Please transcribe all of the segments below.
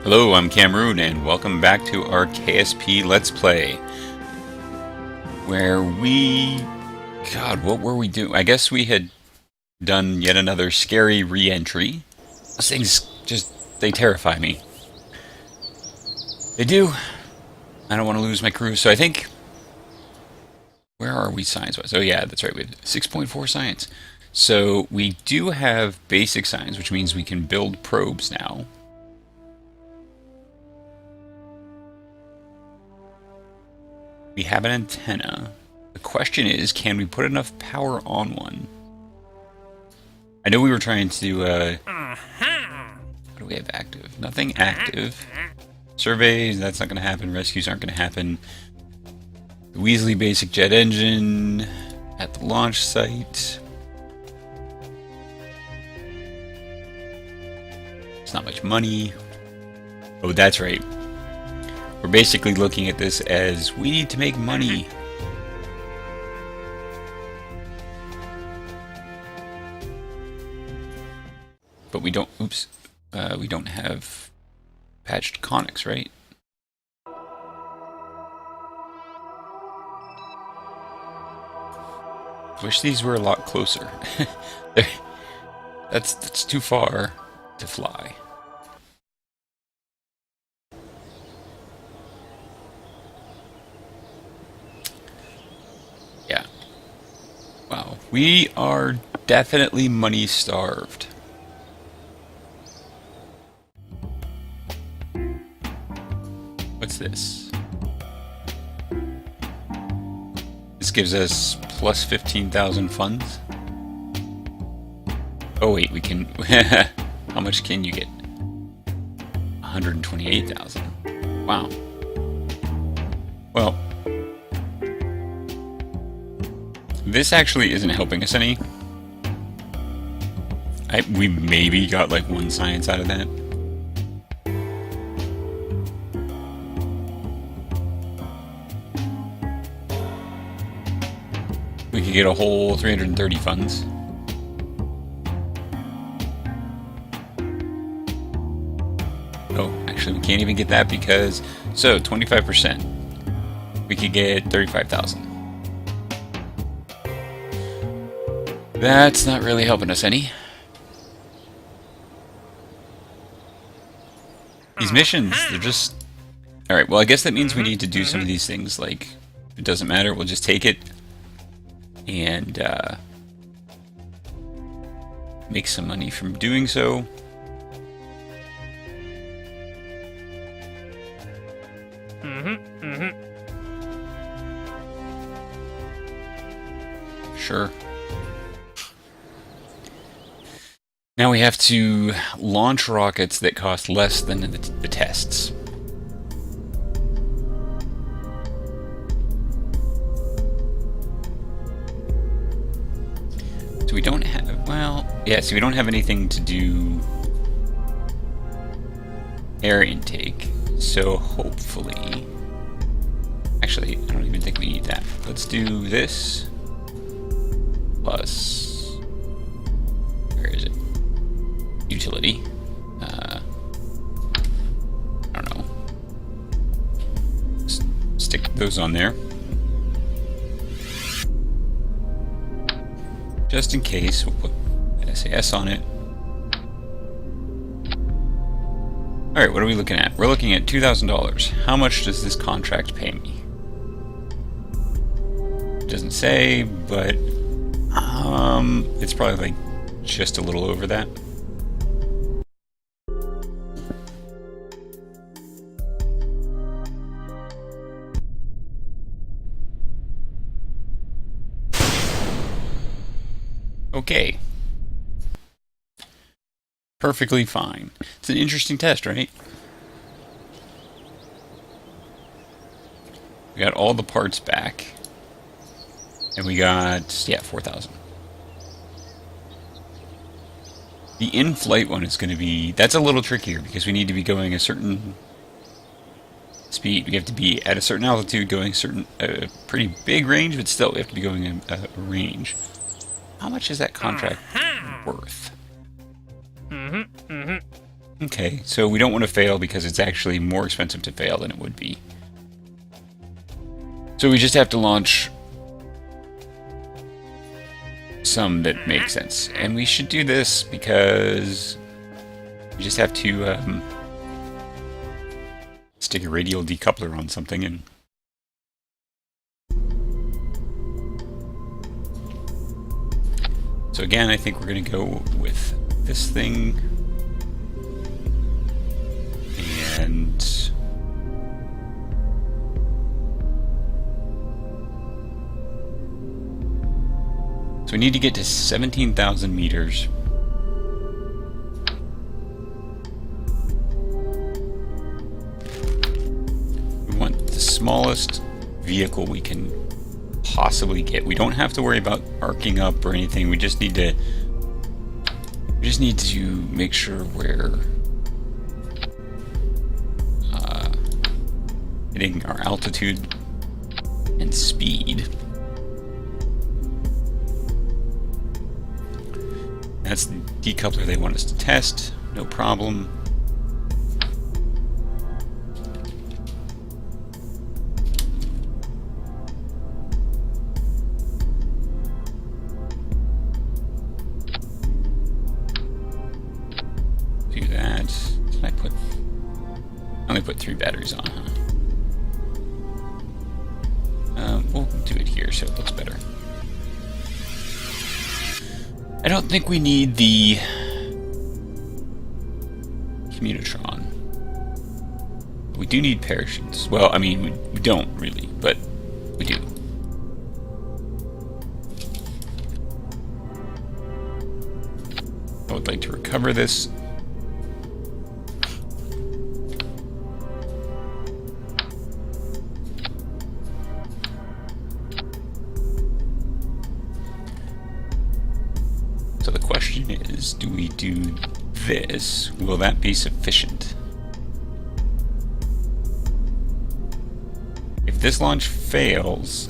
Hello, I'm Cameroon, and welcome back to our KSP Let's Play, where God, what were we doing? I guess we had done yet another scary re-entry. Those things they terrify me. They do. I don't want to lose my crew, so I think... Where are we science-wise? Oh yeah, that's right, we have 6.4 science. So we do have basic science, which means we can build probes now. We have an antenna. The question is, can we put enough power on one? I know we were trying to, what do we have active? Nothing active. Surveys, that's not going to happen. Rescues aren't going to happen. The Weasley basic jet engine at the launch site. It's not much money. Oh, that's right. We're basically looking at this as we need to make money. But we don't, we don't have patched conics, right? Wish these were a lot closer. That's too far to fly. Yeah. Wow. We are definitely money starved. What's this? This gives us plus 15,000 funds. Oh wait, we can... How much can you get? 128,000. Wow. Well, this actually isn't helping us any. We maybe got like one science out of that. We could get a whole 330 funds. Oh, actually we can't even get that because... So, 25%. We could get 35,000. That's not really helping us any. These missions, they're just... Alright, well I guess that means we need to do some of these things, like, it doesn't matter, we'll just take it and make some money from doing so. Sure. Now we have to launch rockets that cost less than the tests. So we don't have, well, yeah, so we don't have anything to do air intake. So hopefully, actually, I don't even think we need that. Let's do this plus, where is it? Utility. I don't know. Stick those on there. Just in case, we'll put SAS on it. Alright, what are we looking at? We're looking at $2,000. How much does this contract pay me? It doesn't say, but it's probably like just a little over that. Okay. Perfectly fine. It's an interesting test, right? We got all the parts back. And we got, yeah, 4,000. The in-flight one is going to be... That's a little trickier because we need to be going a certain speed. We have to be at a certain altitude, going a pretty big range, but still we have to be going a range. How much is that contract worth? Okay, so we don't want to fail because it's actually more expensive to fail than it would be. So we just have to launch some that make sense. And we should do this because we just have to stick a radial decoupler on something and so again, I think we're going to go with this thing. And so we need to get to 17,000 meters. We want the smallest vehicle we can possibly get. We don't have to worry about arcing up or anything. We just need to make sure we're hitting our altitude and speed. That's the decoupler they want us to test. No problem. Do that. Did I only put 3 batteries on, huh? We'll do it here so it looks better. I don't think we need the Commutotron. We do need parachutes. Well, I mean, we don't really, but we do. I would like to recover this. So the question is, do we do this? Will that be sufficient? If this launch fails,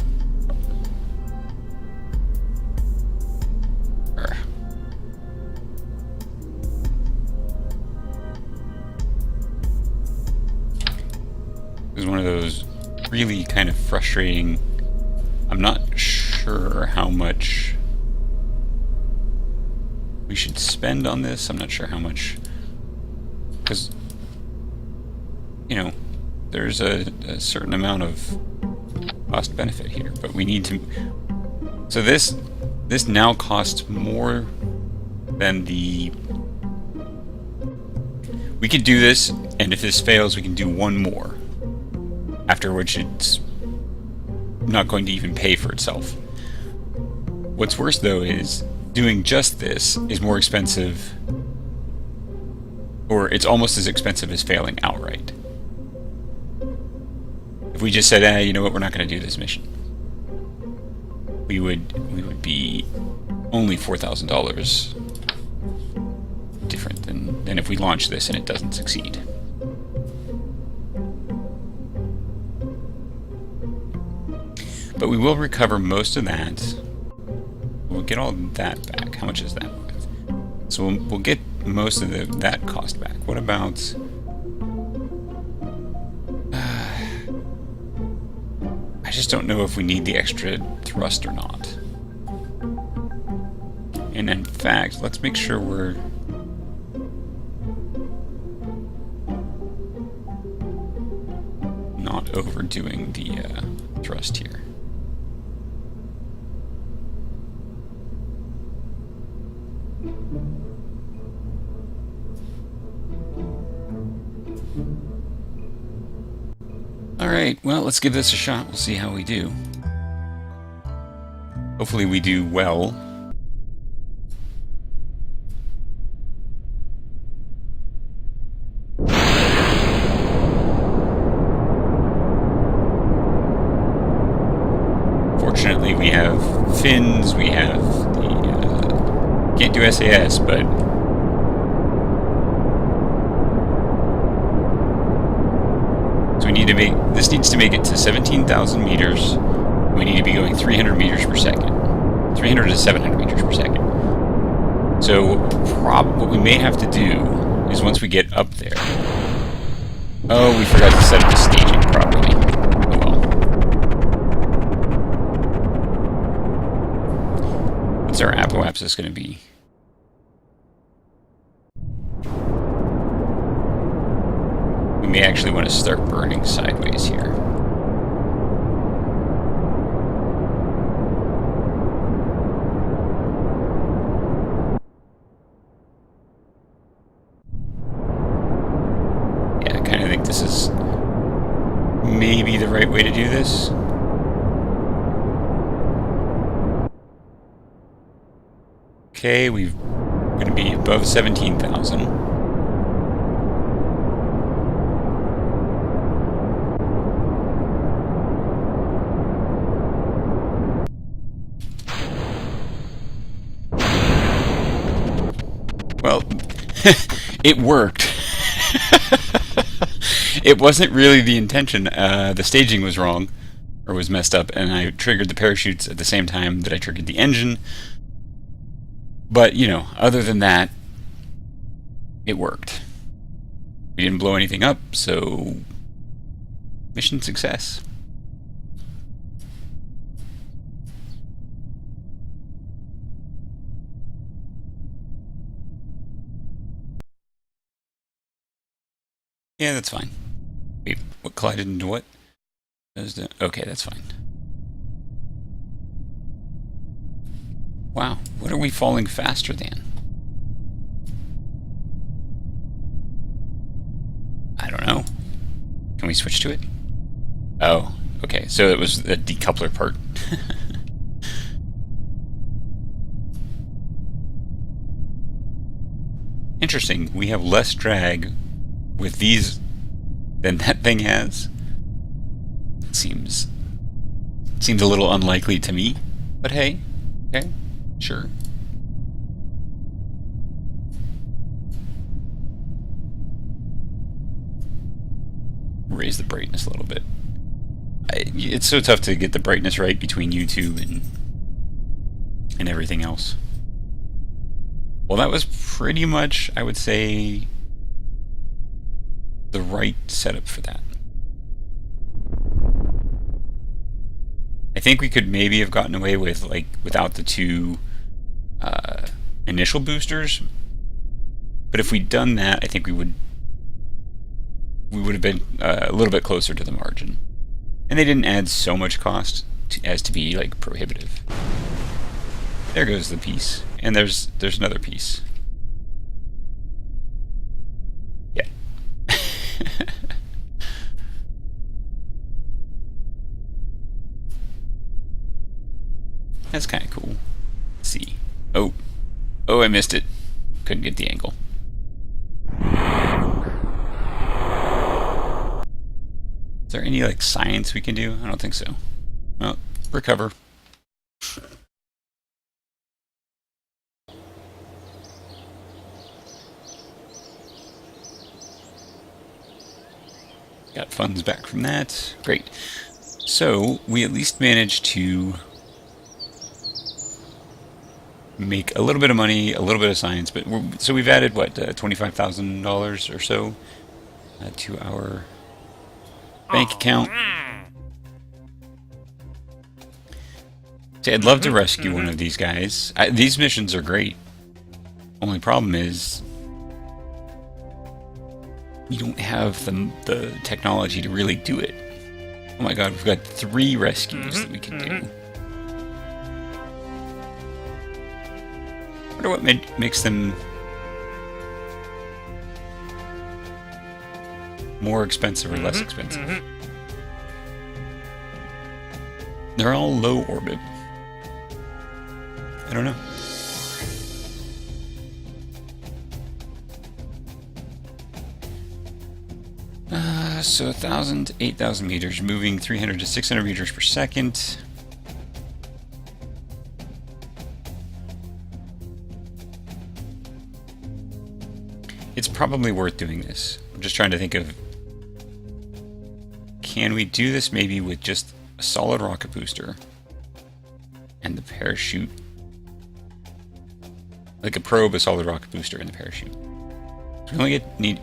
is one of those really kind of frustrating. I'm not sure how much we should spend on this. I'm not sure how much, because, you know, there's a certain amount of cost benefit here, but we need to. So this now costs more than the. We could do this, and if this fails, we can do one more. After which it's not going to even pay for itself. What's worse, though, is doing just this is more expensive, or it's almost as expensive as failing outright. If we just said, you know what, we're not going to do this mission, we would be only $4,000 different than if we launch this and it doesn't succeed. But we will recover most of that. We'll get all that back. How much is that worth? So we'll get most of that cost back. What about... I just don't know if we need the extra thrust or not. And in fact, let's make sure we're... not overdoing the thrust here. Alright, well, let's give this a shot. We'll see how we do. Hopefully we do well. Fortunately, we have fins, we have the... can't do SAS, but... So we need to make... This needs to make it to 17,000 meters. We need to be going 300 meters per second. 300 to 700 meters per second. So what we may have to do is once we get up there... Oh, we forgot to set up the staging properly. Oh well. What's our apoapsis going to be? We may actually want to start burning sideways here. Yeah, I kind of think this is maybe the right way to do this. Okay, we're going to be above 17,000. Well, it worked. It wasn't really the intention. The staging was wrong, or was messed up, and I triggered the parachutes at the same time that I triggered the engine. But, you know, other than that, it worked. We didn't blow anything up, so mission success. Yeah, that's fine. Wait, what collided into what? Okay, that's fine. Wow, what are we falling faster than? I don't know. Can we switch to it? Oh, okay, so it was the decoupler part. Interesting, we have less drag with these than that thing has. Seems a little unlikely to me, but hey, okay, sure. Raise the brightness a little bit. It's so tough to get the brightness right between YouTube and everything else. Well, that was pretty much, I would say, the right setup for that. I think we could maybe have gotten away with, like, without the two initial boosters, but if we'd done that, I think we would have been a little bit closer to the margin, and they didn't add so much cost as to be like prohibitive. There goes the piece, and there's another piece. Yeah. That's kind of cool. Let's see. Oh, I missed it. Couldn't get the angle. Is there any like science we can do? I don't think so. Well, recover. Got funds back from that. Great. So we at least managed to make a little bit of money, a little bit of science, but so we've added what, $25,000 or so to our bank account. See, I'd love to rescue one of these guys. These missions are great. Only problem is we don't have the technology to really do it. Oh my god, we've got 3 rescues that we can do. I wonder what makes them more expensive or less expensive. They're all low orbit. I don't know. So 1,000 to 8,000 meters, moving 300 to 600 meters per second. It's probably worth doing this. I'm just trying to think of, can we do this maybe with just a solid rocket booster and the parachute? Like a probe, a solid rocket booster, and the parachute. We only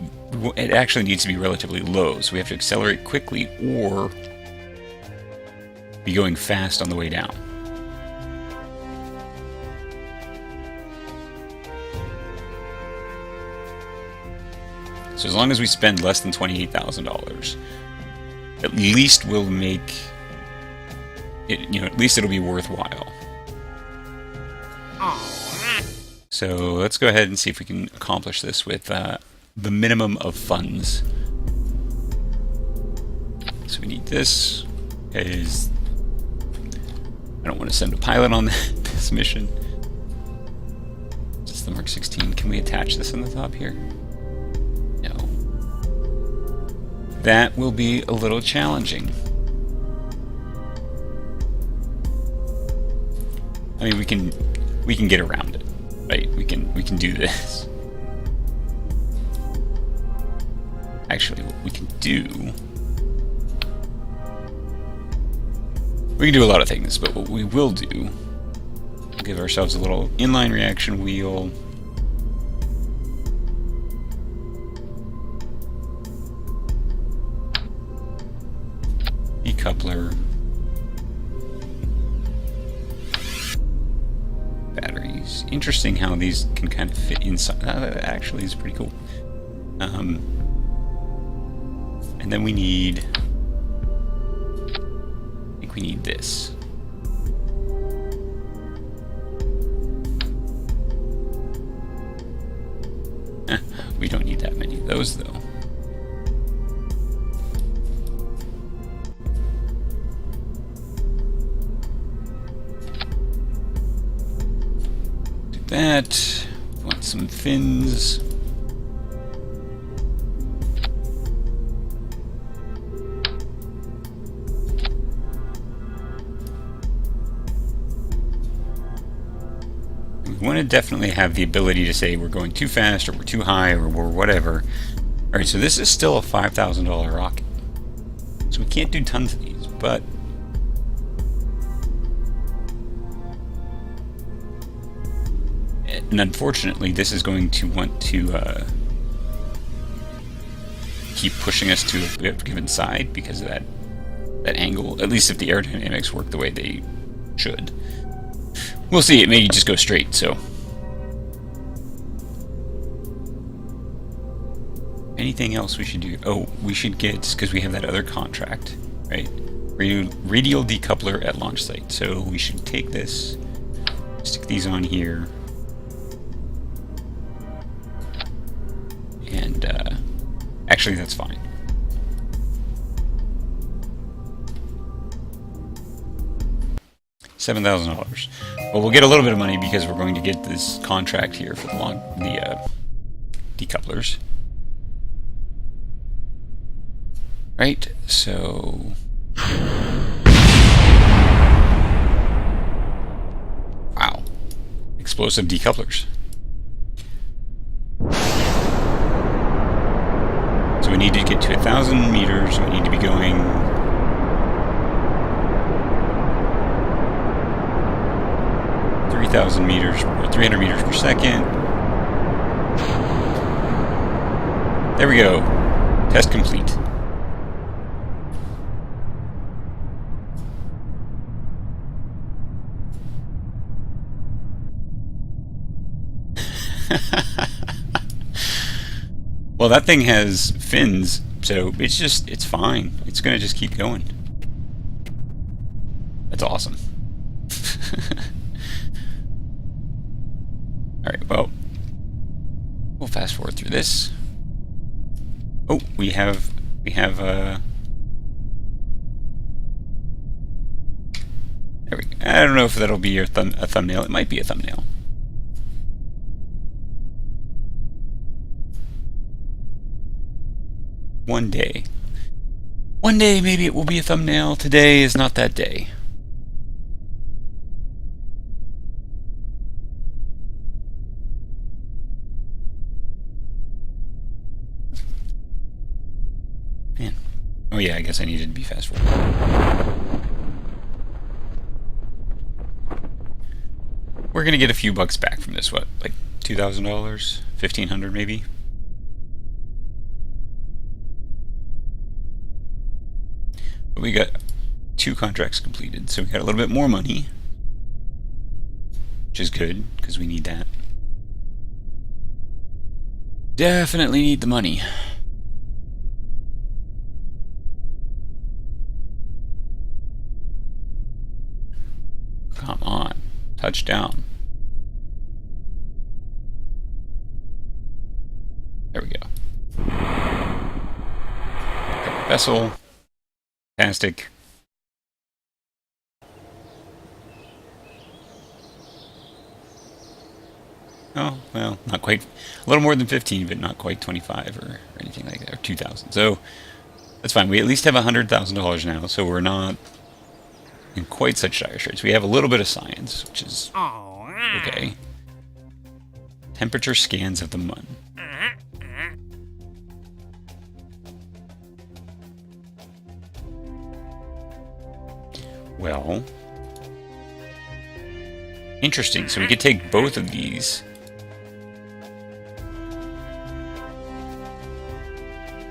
it actually needs to be relatively low, so we have to accelerate quickly or be going fast on the way down. So as long as we spend less than $28,000, at least we'll make it, at least it'll be worthwhile. So let's go ahead and see if we can accomplish this with the minimum of funds. So we need this, because I don't want to send a pilot on this mission. Just the Mark 16. Can we attach this on the top here? No. That will be a little challenging. I mean, we can get around it, right? We can do this. Actually, what we can do, we can do a lot of things, but what we will do, we'll give ourselves a little inline reaction wheel. Decoupler. Batteries. Interesting how these can kind of fit inside. That actually is pretty cool. And then we need, I think we need this. We don't need that many of those though. Do that. Want some fins. We want to definitely have the ability to say we're going too fast or we're too high or we're whatever. Alright, so this is still a $5,000 rocket. So we can't do tons of these, but and unfortunately this is going to want to keep pushing us to a given side because of that angle, at least if the aerodynamics work the way they should. We'll see, it may just go straight, so. Anything else we should do? Oh, we should get, because we have that other contract, right? Radial decoupler at launch site. So we should take this, stick these on here, and actually that's fine. $7,000. Well, we'll get a little bit of money because we're going to get this contract here for the decouplers. Right, so wow, explosive decouplers. So we need to get to 1,000 meters. We need to be going 3,000 meters, or 300 meters per second. There we go. Test complete. Well, that thing has fins, so it's fine. It's gonna just keep going. That's awesome. Alright, well, we'll fast forward through this. Oh, we have there we go. I don't know if that'll be a thumbnail. It might be a thumbnail. One day. One day maybe it will be a thumbnail. Today is not that day. Man. Oh yeah, I guess I needed to be fast forward. We're gonna get a few bucks back from this, what, like $2,000? $1,500 maybe? But we got 2 contracts completed, so we got a little bit more money, which is good, because we need that. Definitely need the money. Come on. Touchdown. There we go. Vessel. Fantastic. Oh, well, not quite. A little more than 15, but not quite 25 or anything like that, or 2,000. So, that's fine. We at least have $100,000 now, so we're not in quite such dire straits. We have a little bit of science, which is okay. Temperature scans of the Mun. Well, interesting. So we could take both of these.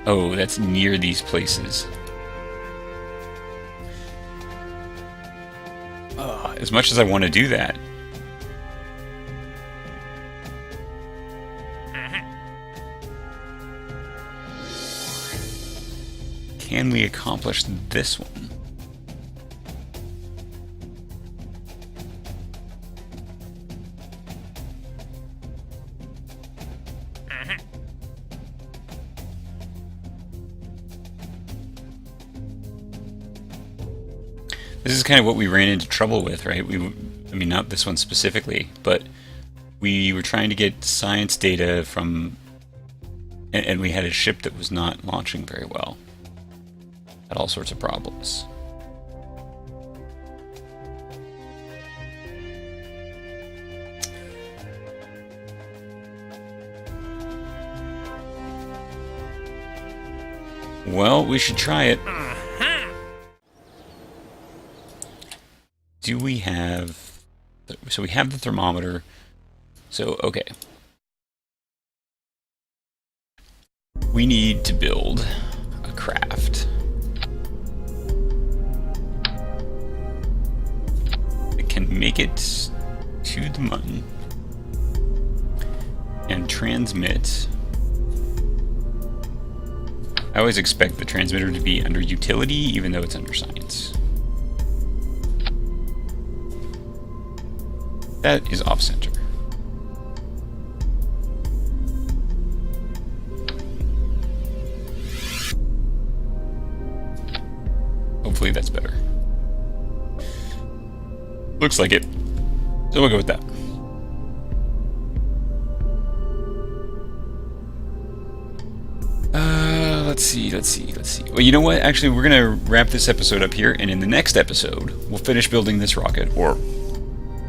Oh, that's near these places. As much as I want to do that. Can we accomplish this one? This is kind of what we ran into trouble with, right? I mean, not this one specifically, but we were trying to get science data from, and we had a ship that was not launching very well. Had all sorts of problems. Well, we should try it. Do we have... So we have the thermometer. So, okay. We need to build a craft. It can make it to the Mun and transmit. I always expect the transmitter to be under utility, even though it's under science. That is off-center. Hopefully that's better. Looks like it. So we'll go with that. Let's see. Well, you know what? Actually, we're going to wrap this episode up here, and in the next episode, we'll finish building this rocket, or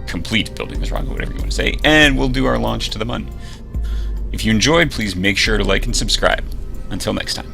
complete building this rocket, whatever you want to say, and we'll do our launch to the Mun. If you enjoyed, please make sure to like and subscribe. Until next time.